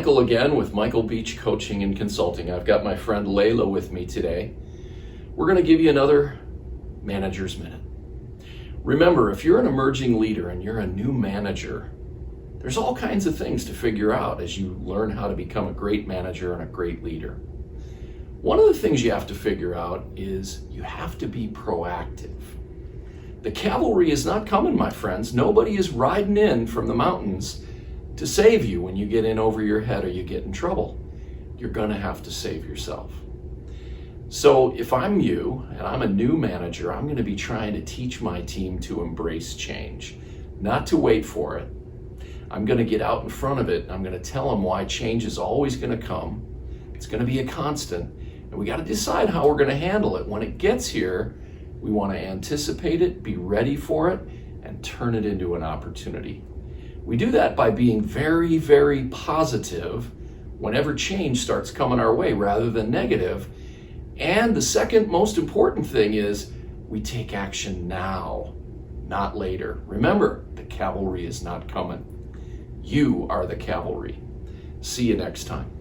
Michael again with Michael Beach Coaching and Consulting. I've got my friend Layla with me today. We're going to give you another Manager's Minute. Remember, if you're an emerging leader and you're a new manager, there's all kinds of things to figure out as you learn how to become a great manager and a great leader. One of the things you have to figure out is you have to be proactive. The cavalry is not coming, my friends. Nobody is riding in from the mountains to save you when you get in over your head or you get in trouble. You're going to have to save yourself. So if I'm you and I'm a new manager, I'm going to be trying to teach my team to embrace change, not to wait for it. I'm going to get out in front of it. I'm going to tell them why change is always going to come. It's going to be a constant, and we got to decide how we're going to handle it. When it gets here, we want to anticipate it, be ready for it, and turn it into an opportunity. We do that by being very, very positive whenever change starts coming our way rather than negative. And the second most important thing is we take action now, not later. Remember, the cavalry is not coming. You are the cavalry. See you next time.